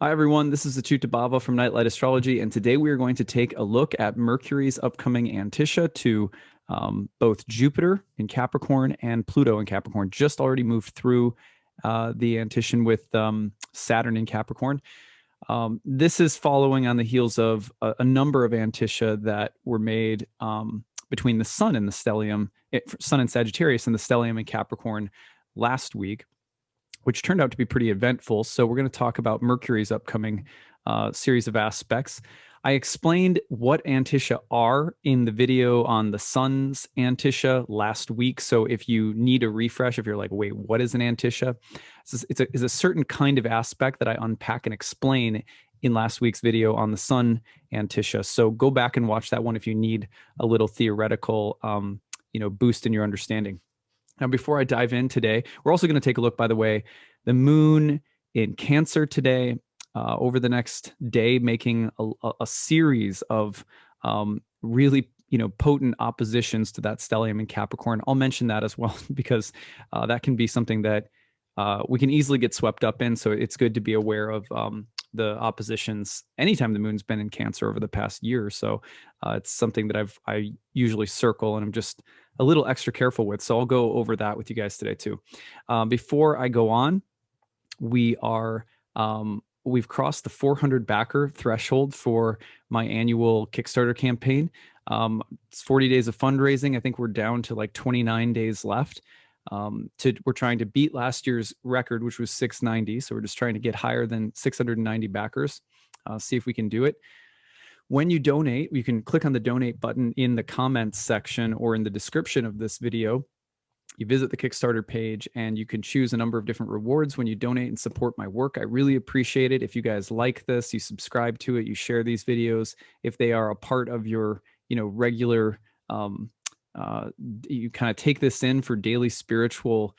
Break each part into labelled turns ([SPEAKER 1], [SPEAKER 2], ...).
[SPEAKER 1] Hi, everyone. This is acyuta-bhava from Nightlight Astrology, and today we are going to take a look at Mercury's upcoming Antiscia to both Jupiter in Capricorn and Pluto in Capricorn. Just already moved through the Antician with Saturn in Capricorn. This is following on the heels of a number of Antiscia that were made between the Sun and the stellium, Sun and Sagittarius and the stellium in Capricorn last week, which turned out to be pretty eventful. So we're going to talk about Mercury's upcoming series of aspects. I explained what Antiscia are in the video on the Sun's Antiscia last week. So if you need a refresh, if you're like, wait, what is an Antiscia? It's a certain kind of aspect that I unpack and explain in last week's video on the Sun Antiscia. So go back and watch that one if you need a little theoretical boost in your understanding. Now, before I dive in today, we're also going to take a look, by the way, the moon in Cancer today, over the next day, making a series of really potent oppositions to that stellium in Capricorn. I'll mention that as well because that can be something that we can easily get swept up in. So it's good to be aware of the oppositions anytime the moon's been in Cancer over the past year or so. It's something that I usually circle and I'm just a little extra careful with. So I'll go over that with you guys today too. Before I go on, we've crossed the 400 backer threshold for my annual Kickstarter campaign. It's 40 days of fundraising. I think we're down to like 29 days left. We're trying to beat last year's record, which was 690. So we're just trying to get higher than 690 backers. See if we can do it. When you donate, you can click on the donate button in the comments section or in the description of this video. You visit the Kickstarter page and you can choose a number of different rewards when you donate and support my work. I really appreciate it. If you guys like this, you subscribe to it, you share these videos. If they are a part of your, regular, you kind of take this in for daily spiritual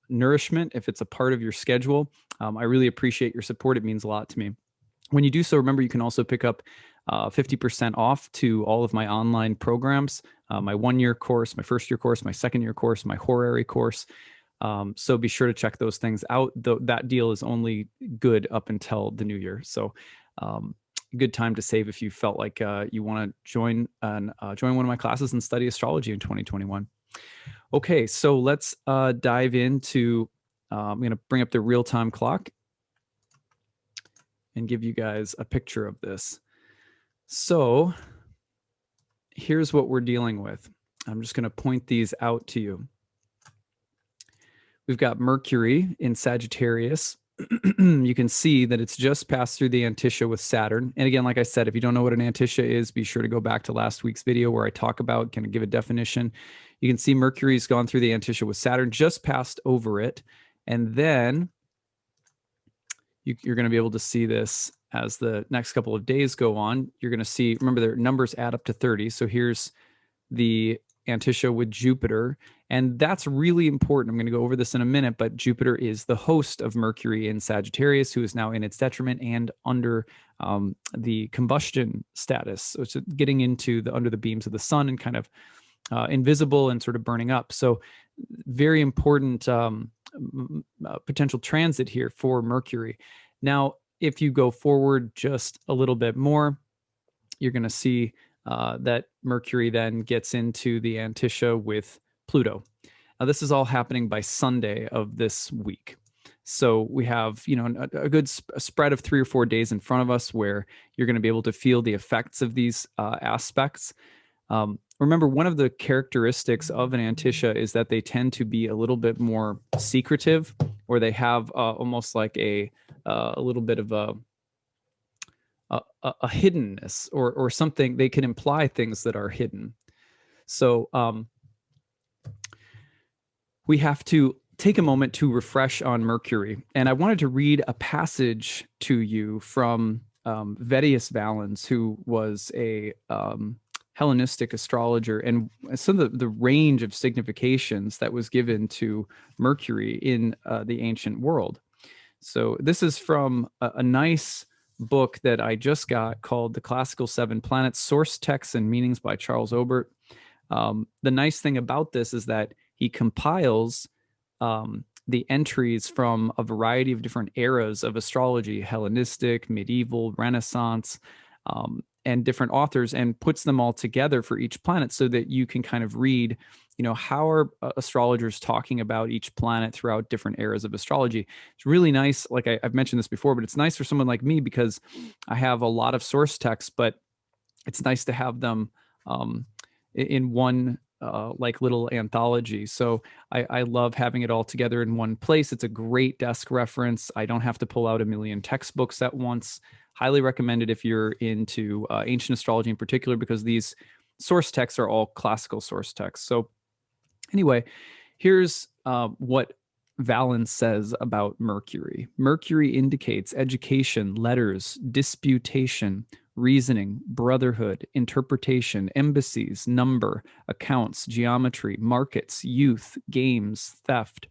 [SPEAKER 1] nourishment. If it's a part of your schedule, I really appreciate your support. It means a lot to me. When you do so, remember, you can also pick up 50% off to all of my online programs, my 1-year course, my 1st-year course, my 2nd-year course, my horary course. So be sure to check those things out. That deal is only good up until the new year. So good time to save if you felt like you want to join one of my classes and study astrology in 2021. Okay, so let's dive into, I'm going to bring up the real-time clock and give you guys a picture of this. So here's what we're dealing with. I'm just going to point these out to you. We've got Mercury in Sagittarius. You can see that it's just passed through the Antiscia with Saturn. And again, like I said, if you don't know what an Antiscia is, be sure to go back to last week's video where I talk about, kind of give a definition. You can see Mercury's gone through the Antiscia with Saturn, just passed over it. And then you're going to be able to see this as the next couple of days go on. You're going to see, remember, their numbers add up to 30. So here's the Antiscia with Jupiter. And that's really important. I'm going to go over this in a minute, but Jupiter is the host of Mercury in Sagittarius, who is now in its detriment and under the combustion status. So it's getting into under the beams of the sun and kind of invisible and sort of burning up. So very important potential transit here for Mercury. Now, if you go forward just a little bit more, you're going to see that Mercury then gets into the Antiscia with Pluto. Now, this is all happening by Sunday of this week. So we have, a good spread of 3 or 4 days in front of us where you're going to be able to feel the effects of these aspects. Remember, one of the characteristics of an Antiscia is that they tend to be a little bit more secretive, or they have almost like a little bit of a hiddenness or something. They can imply things that are hidden. So we have to take a moment to refresh on Mercury. And I wanted to read a passage to you from Vettius Valens, who was a Hellenistic astrologer, and some of the range of significations that was given to Mercury in the ancient world. So this is from a nice book that I just got called The Classical 7 Planets, Source Texts and Meanings by Charles Obert. The nice thing about this is that he compiles the entries from a variety of different eras of astrology, Hellenistic, medieval, Renaissance, and different authors, and puts them all together for each planet so that you can kind of read, how are astrologers talking about each planet throughout different eras of astrology. It's really nice. Like I've mentioned this before, but it's nice for someone like me because I have a lot of source texts, but it's nice to have them in one like little anthology. So I love having it all together in one place. It's a great desk reference. I don't have to pull out a million textbooks at once. Highly recommended if you're into ancient astrology in particular, because these source texts are all classical source texts. So anyway, here's what Valens says about Mercury. Mercury indicates education, letters, disputation, reasoning, brotherhood, interpretation, embassies, number, accounts, geometry, markets, youth, games, theft,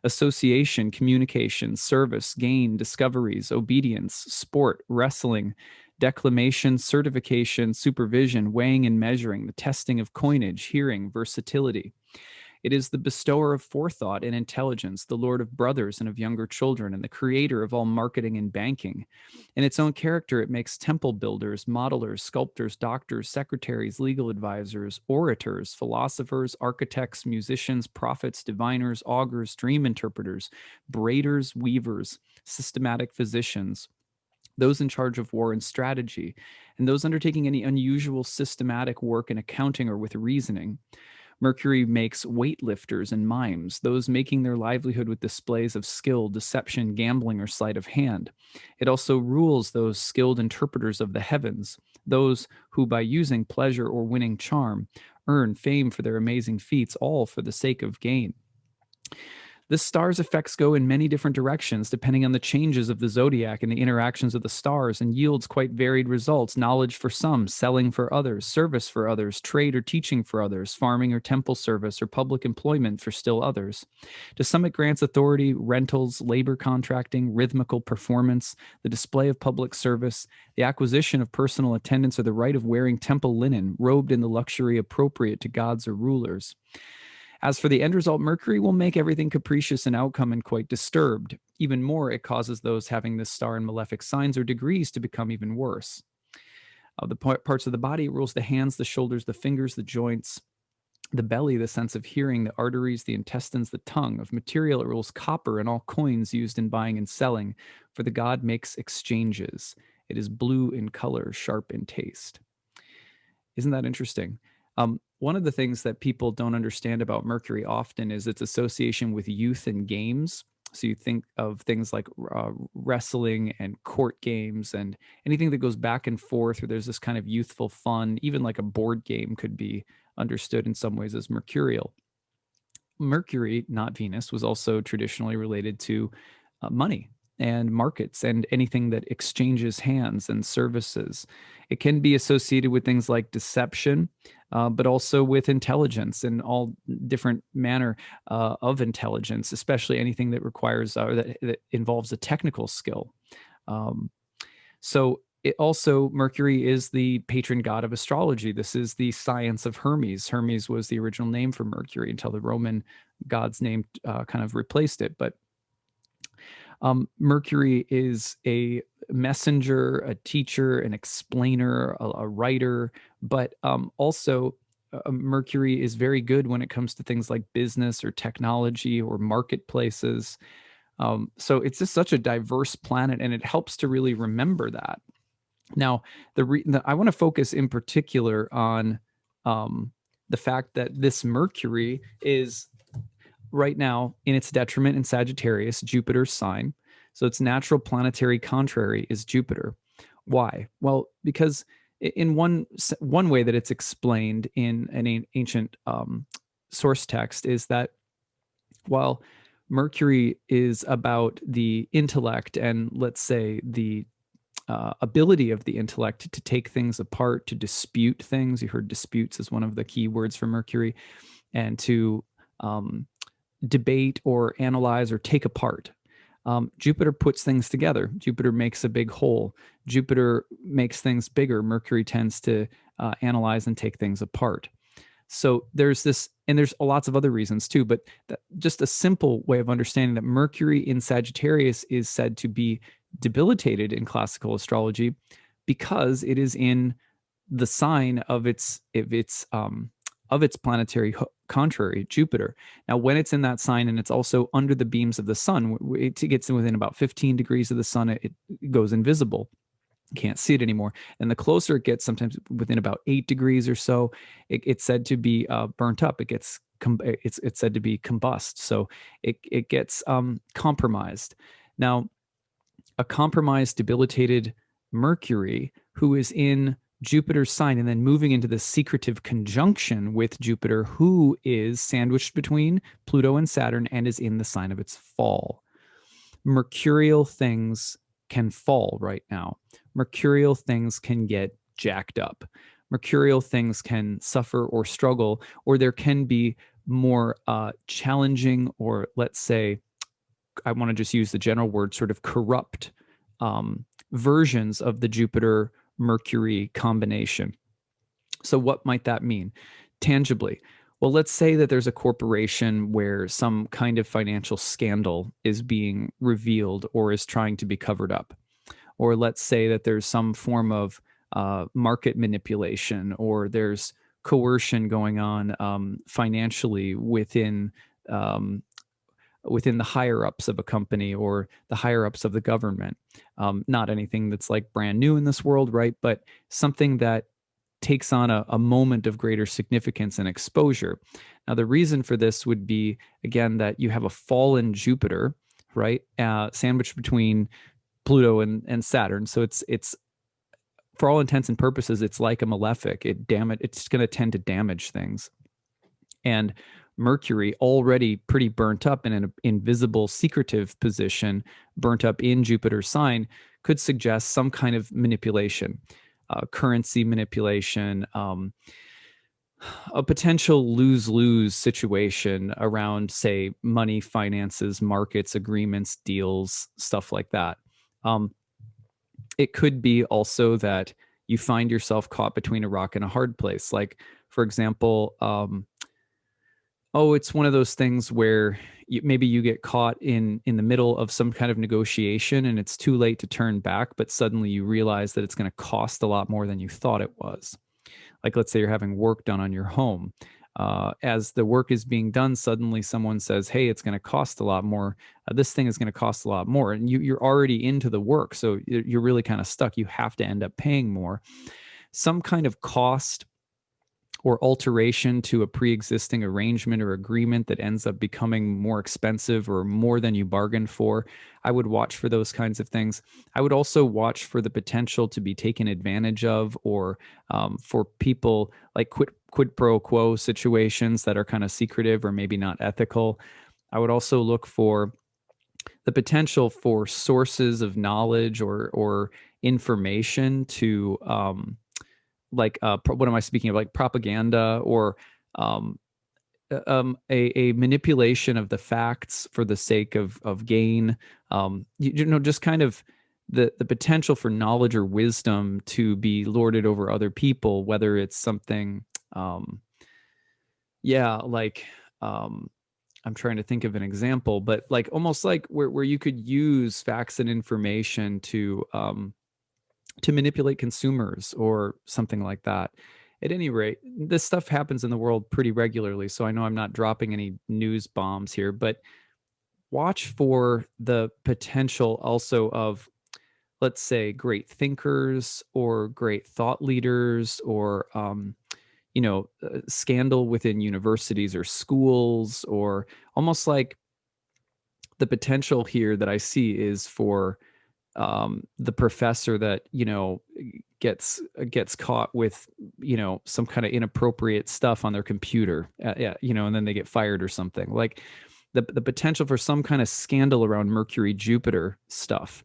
[SPEAKER 1] association, communication, service, gain, discoveries, obedience, sport, wrestling, declamation, certification, supervision, weighing and measuring, the testing of coinage, hearing, versatility. It is the bestower of forethought and intelligence, the lord of brothers and of younger children, and the creator of all marketing and banking. In its own character, it makes temple builders, modelers, sculptors, doctors, secretaries, legal advisors, orators, philosophers, architects, musicians, prophets, diviners, augurs, dream interpreters, braiders, weavers, systematic physicians, those in charge of war and strategy, and those undertaking any unusual systematic work in accounting or with reasoning. Mercury makes weightlifters and mimes, those making their livelihood with displays of skill, deception, gambling, or sleight of hand. It also rules those skilled interpreters of the heavens, those who, by using pleasure or winning charm, earn fame for their amazing feats, all for the sake of gain. The star's effects go in many different directions depending on the changes of the zodiac and the interactions of the stars, and yields quite varied results: knowledge for some, selling for others, service for others, trade or teaching for others, farming or temple service, or public employment for still others. To some it grants authority, rentals, labor contracting, rhythmical performance, the display of public service, the acquisition of personal attendance, or the right of wearing temple linen, robed in the luxury appropriate to gods or rulers. As for the end result, Mercury will make everything capricious in outcome and quite disturbed. Even more, it causes those having this star in malefic signs or degrees to become even worse. The parts of the body, it rules the hands, the shoulders, the fingers, the joints, the belly, the sense of hearing, the arteries, the intestines, the tongue. Of material, it rules copper and all coins used in buying and selling, for the god makes exchanges. It is blue in color, sharp in taste. Isn't that interesting? One of the things that people don't understand about Mercury often is its association with youth and games. So you think of things like wrestling and court games and anything that goes back and forth, or there's this kind of youthful fun. Even like a board game could be understood in some ways as mercurial. Mercury, not Venus, was also traditionally related to money and markets and anything that exchanges hands and services. It can be associated with things like deception, but also with intelligence and all different manner of intelligence, especially anything that requires that involves a technical skill. So it also, Mercury is the patron god of astrology. This is the science of Hermes. Hermes was the original name for Mercury until the Roman god's name kind of replaced it. But Mercury is a messenger, a teacher, an explainer, a writer, but also Mercury is very good when it comes to things like business or technology or marketplaces. So it's just such a diverse planet, and it helps to really remember that. Now, I want to focus in particular on the fact that this Mercury is right now in its detriment in Sagittarius, Jupiter's sign. So its natural planetary contrary is Jupiter. Why? Well, because in one way that it's explained in an ancient source text is that while Mercury is about the intellect and, let's say, the ability of the intellect to take things apart, to dispute things. You heard disputes as one of the key words for Mercury, and to debate or analyze or take apart. Jupiter puts things together. Jupiter makes a big whole. Jupiter makes things bigger. Mercury tends to analyze and take things apart. So there's this, and there's lots of other reasons too, but just a simple way of understanding that Mercury in Sagittarius is said to be debilitated in classical astrology because it is in the sign of its planetary contrary, Jupiter. Now, when it's in that sign and it's also under the beams of the sun, it gets within about 15 degrees of the sun, it goes invisible. Can't see it anymore. And the closer it gets, sometimes within about 8 degrees or so, it's said to be burnt up. It's said to be combust. So it gets compromised. Now, a compromised, debilitated Mercury, who is in Jupiter's sign and then moving into the secretive conjunction with Jupiter, who is sandwiched between Pluto and Saturn and is in the sign of its fall. Mercurial things can fall right now. Mercurial things can get jacked up. Mercurial things can suffer or struggle, or there can be more challenging, or let's say, I want to just use the general word, sort of corrupt versions of the Jupiter-Mercury combination. So what might that mean tangibly? Well, let's say that there's a corporation where some kind of financial scandal is being revealed or is trying to be covered up. Or let's say that there's some form of market manipulation, or there's coercion going on financially within the higher ups of a company or the higher ups of the government. Not anything that's like brand new in this world, right? But something that takes on a moment of greater significance and exposure. Now, the reason for this would be, again, that you have a fallen Jupiter, right? Sandwiched between Pluto and Saturn. So it's for all intents and purposes, it's like a malefic. It's going to tend to damage things. And Mercury, already pretty burnt up in an invisible, secretive position, burnt up in Jupiter's sign, could suggest some kind of manipulation, currency manipulation, a potential lose-lose situation around, say, money, finances, markets, agreements, deals, stuff like that. It could be also that you find yourself caught between a rock and a hard place. Like, for example, it's one of those things where maybe you get caught in the middle of some kind of negotiation and it's too late to turn back, but suddenly you realize that it's going to cost a lot more than you thought it was. Like, let's say you're having work done on your home. As the work is being done, suddenly someone says, hey, it's going to cost a lot more. This thing is going to cost a lot more. And you're already into the work, so you're really kind of stuck. You have to end up paying more. Some kind of cost or alteration to a pre-existing arrangement or agreement that ends up becoming more expensive or more than you bargained for. I would watch for those kinds of things. I would also watch for the potential to be taken advantage of, or for people like quid pro quo situations that are kind of secretive or maybe not ethical. I would also look for the potential for sources of knowledge or information to what am I speaking of? Like propaganda, or a manipulation of the facts for the sake of gain. Just kind of the potential for knowledge or wisdom to be lorded over other people, whether it's something, I'm trying to think of an example, but like almost like where you could use facts and information to manipulate consumers or something like that. At any rate, this stuff happens in the world pretty regularly, so I know I'm not dropping any news bombs here, but watch for the potential also of, let's say, great thinkers or great thought leaders, or scandal within universities or schools, or almost like the potential here that I see is for the professor that gets caught with some kind of inappropriate stuff on their computer, and then they get fired or something. Like the potential for some kind of scandal around Mercury Jupiter stuff.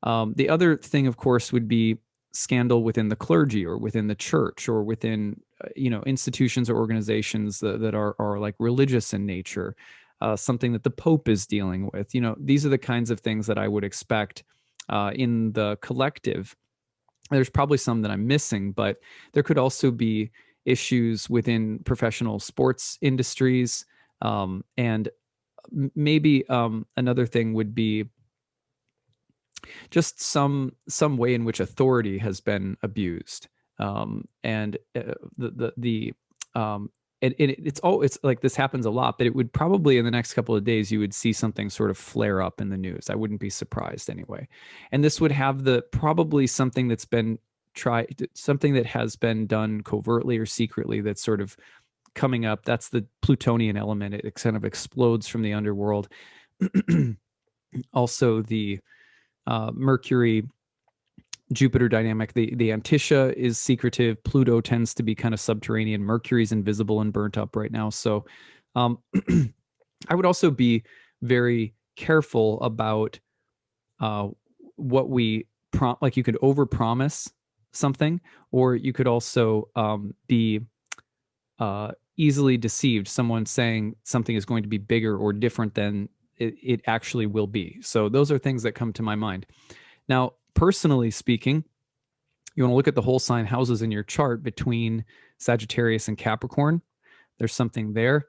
[SPEAKER 1] The other thing, of course, would be scandal within the clergy or within the church or within institutions or organizations that are like religious in nature. Something that the Pope is dealing with. These are the kinds of things that I would expect in the collective. There's probably some that I'm missing, but there could also be issues within professional sports industries. And maybe another thing would be just some way in which authority has been abused. And the it's like this happens a lot, but it would probably in the next couple of days you would see something sort of flare up in the news. I wouldn't be surprised anyway. And this would have probably something that's been something that has been done covertly or secretly that's sort of coming up. That's the Plutonian element. It kind of explodes from the underworld. Also the Mercury Jupiter dynamic, the Antiscia is secretive. Pluto tends to be kind of subterranean. Mercury's invisible and burnt up right now. So I would also be very careful about what we like you could overpromise something, or you could also be easily deceived. Someone saying something is going to be bigger or different than it actually will be. So those are things that come to my mind. Now, personally speaking, you want to look at the whole sign houses in your chart between Sagittarius and Capricorn. There's something there.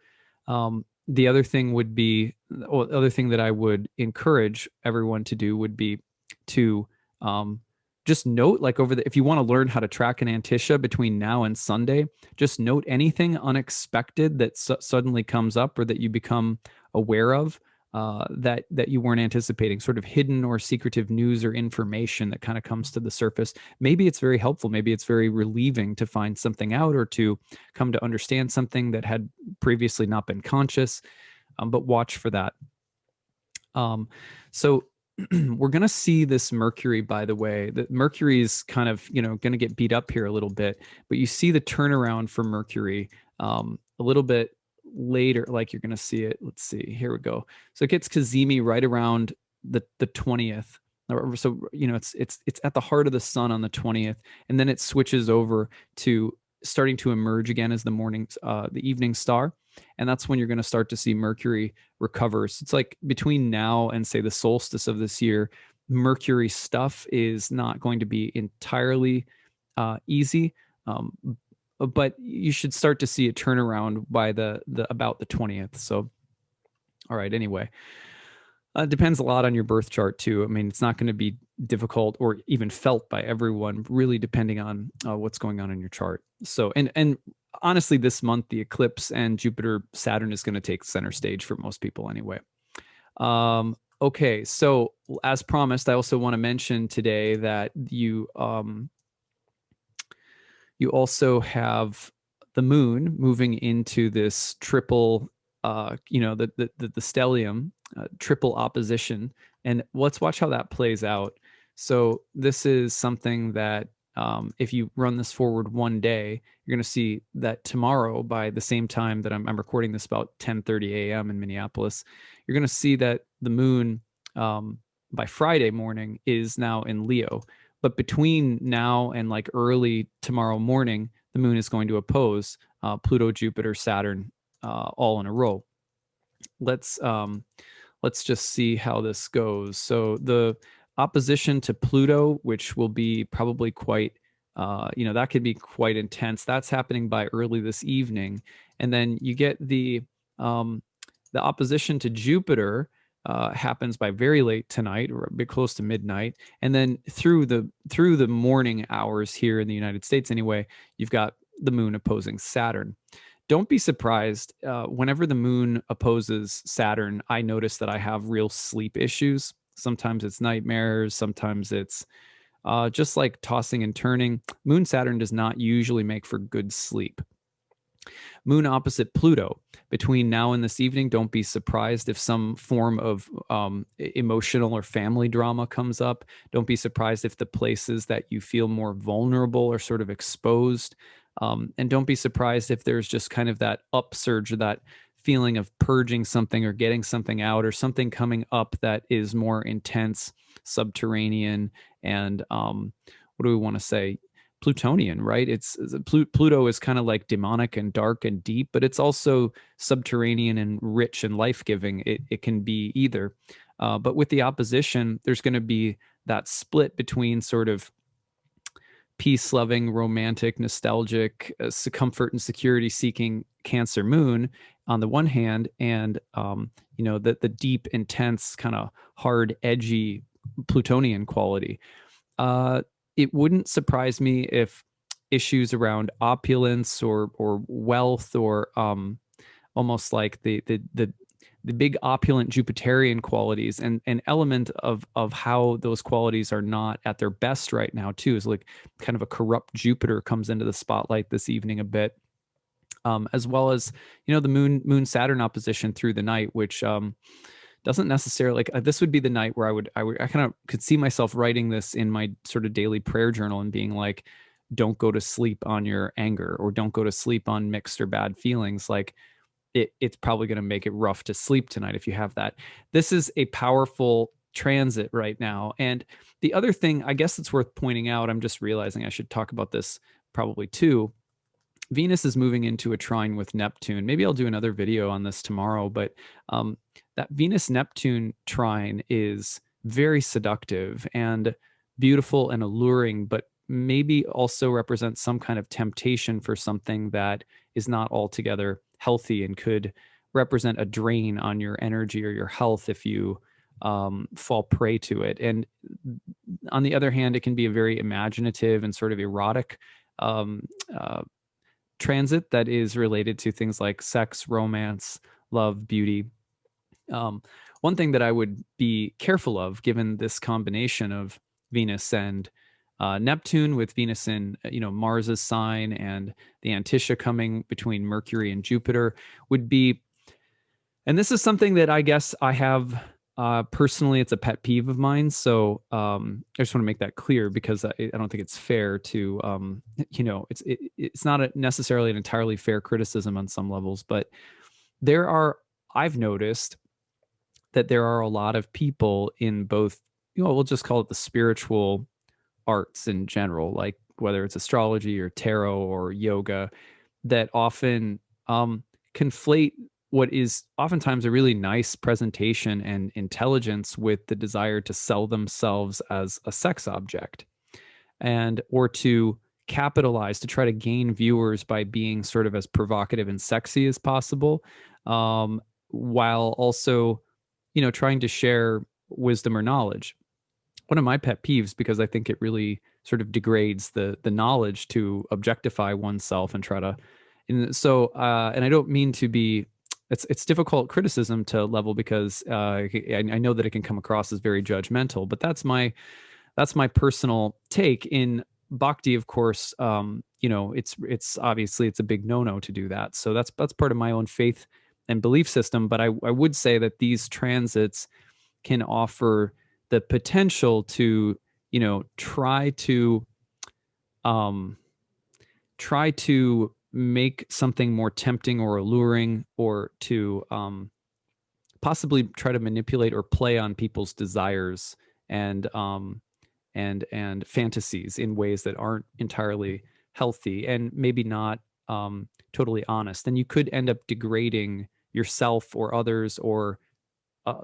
[SPEAKER 1] The other thing would be, or the other thing that I would encourage everyone to do would be to just note, like if you want to learn how to track an Antiscia between now and Sunday, just note anything unexpected that suddenly comes up or that you become aware of. That you weren't anticipating, sort of hidden or secretive news or information that kind of comes to the surface. Maybe it's very helpful. Maybe it's very relieving to find something out or to come to understand something that had previously not been conscious, but watch for that. So we're going to see this Mercury, by the way. The Mercury is kind of, going to get beat up here a little bit, but you see the turnaround for Mercury a little bit later, like you're going to see it. Let's see, here we go. So it gets Cazimi right around the 20th. So it's at the heart of the sun on the 20th, and then it switches over to starting to emerge again as the evening star, and that's when you're going to start to see Mercury recover. So it's like between now and say the solstice of this year, Mercury stuff is not going to be entirely easy. But you should start to see a turnaround by the about the 20th. So, all right. Anyway, it depends a lot on your birth chart too. I mean, it's not going to be difficult or even felt by everyone, really depending on what's going on in your chart. So, and honestly, this month the eclipse and Jupiter Saturn is going to take center stage for most people anyway. Okay, so as promised, I also want to mention today that you also have the moon moving into this triple, the stellium, triple opposition. And let's watch how that plays out. So this is something that if you run this forward one day, you're going to see that tomorrow by the same time that I'm recording this, about 10:30 a.m. in Minneapolis, you're going to see that the moon by Friday morning is now in Leo. But between now and like early tomorrow morning, the moon is going to oppose Pluto, Jupiter, Saturn, all in a row. Let's just see how this goes. So the opposition to Pluto, which will be probably quite, that could be quite intense. That's happening by early this evening, and then you get the opposition to Jupiter. Happens by very late tonight or a bit close to midnight, and then through the morning hours here in the United States anyway, you've got the moon opposing Saturn. Don't be surprised whenever the moon opposes Saturn. I notice that I have real sleep issues. Sometimes it's nightmares, sometimes it's just like tossing and turning. Moon Saturn does not usually make for good sleep. Moon opposite Pluto. Between now and this evening, don't be surprised if some form of emotional or family drama comes up. Don't be surprised if the places that you feel more vulnerable are sort of exposed. And don't be surprised if there's just kind of that upsurge, or that feeling of purging something or getting something out, or something coming up that is more intense, subterranean, and what do we want to say? Plutonian, right? Pluto is kind of like demonic and dark and deep, but it's also subterranean and rich and life-giving. It can be either. But with the opposition, there's going to be that split between sort of peace-loving, romantic, nostalgic, comfort and security-seeking Cancer moon on the one hand, and the deep, intense, kind of hard, edgy Plutonian quality. It wouldn't surprise me if issues around opulence or wealth or almost like the big opulent Jupiterian qualities and an element of how those qualities are not at their best right now too is like kind of a corrupt Jupiter comes into the spotlight this evening a bit, as well as the moon Saturn opposition through the night, which doesn't necessarily this would be the night where I kind of could see myself writing this in my sort of daily prayer journal and being like, don't go to sleep on your anger, or don't go to sleep on mixed or bad feelings. Like it's probably going to make it rough to sleep tonight if you have that. This is a powerful transit right now. And the other thing, I guess it's worth pointing out, I'm just realizing I should talk about this probably too. Venus is moving into a trine with Neptune. Maybe I'll do another video on this tomorrow, but that Venus-Neptune trine is very seductive and beautiful and alluring, but maybe also represents some kind of temptation for something that is not altogether healthy and could represent a drain on your energy or your health if you fall prey to it. And on the other hand, it can be a very imaginative and sort of erotic transit that is related to things like sex, romance, love, beauty. One thing that I would be careful of, given this combination of Venus and Neptune, with Venus in Mars's sign and the Antiscia coming between Mercury and Jupiter, would be, and this is something that I guess I have personally, it's a pet peeve of mine. So I just want to make that clear, because I don't think it's fair to it's not necessarily an entirely fair criticism on some levels, but I've noticed that there are a lot of people in both, we'll just call it the spiritual arts in general, like whether it's astrology or tarot or yoga, that often conflate what is oftentimes a really nice presentation and intelligence with the desire to sell themselves as a sex object, or to capitalize, to try to gain viewers by being sort of as provocative and sexy as possible, while also trying to share wisdom or knowledge. One of my pet peeves, because I think it really sort of degrades the knowledge to objectify oneself and try to, and I don't mean to be, it's difficult criticism to level, because I know that it can come across as very judgmental, but that's my personal take. In Bhakti, of course, it's obviously it's a big no-no to do that. So that's part of my own faith and belief system. But I would say that these transits can offer the potential to, try to make something more tempting or alluring, or to possibly try to manipulate or play on people's desires and fantasies in ways that aren't entirely healthy and maybe not totally honest. And you could end up degrading yourself or others, or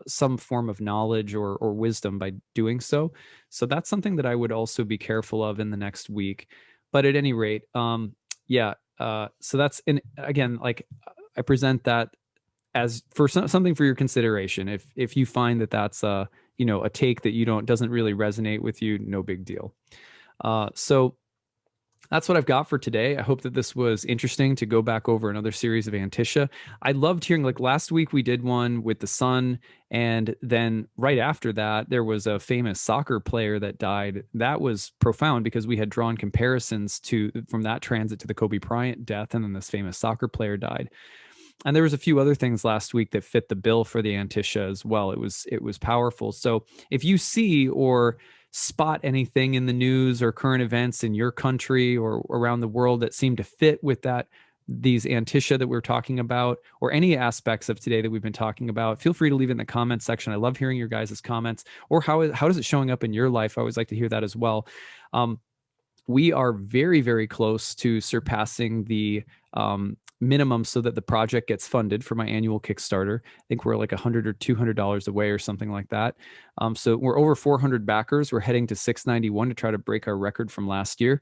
[SPEAKER 1] some form of knowledge or wisdom by doing so. So that's something that I would also be careful of in the next week. But at any rate, so that's, and again, like I present that as for something for your consideration. If you find that that's a take that doesn't really resonate with you, no big deal. So that's what I've got for today. I hope that this was interesting to go back over another series of Antiscia. I loved hearing, like last week we did one with the sun, and then right after that there was a famous soccer player that died. That was profound, because we had drawn comparisons from that transit to the Kobe Bryant death, and then this famous soccer player died. And there was a few other things last week that fit the bill for the Antiscia as well. It was powerful. So if you see or spot anything in the news or current events in your country or around the world that seem to fit with these Antiscia that we're talking about, or any aspects of today that we've been talking about, feel free to leave it in the comments section. I love hearing your guys' comments, or how is it showing up in your life? I always like to hear that as well. we are very, very close to surpassing the minimum so that the project gets funded for my annual Kickstarter. I think we're like $100 or $200 away or something like that. So we're over 400 backers. We're heading to 691 to try to break our record from last year.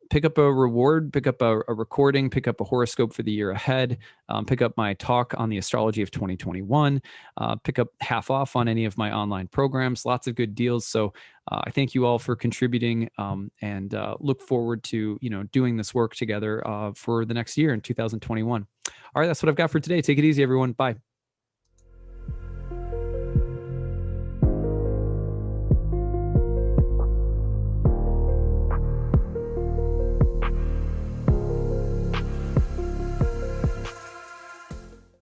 [SPEAKER 1] Pick up a reward, pick up a recording, pick up a horoscope for the year ahead, pick up my talk on the astrology of 2021, pick up half off on any of my online programs, lots of good deals. So I thank you all for contributing and look forward to, doing this work together for the next year in 2021. All right, that's what I've got for today. Take it easy, everyone. Bye.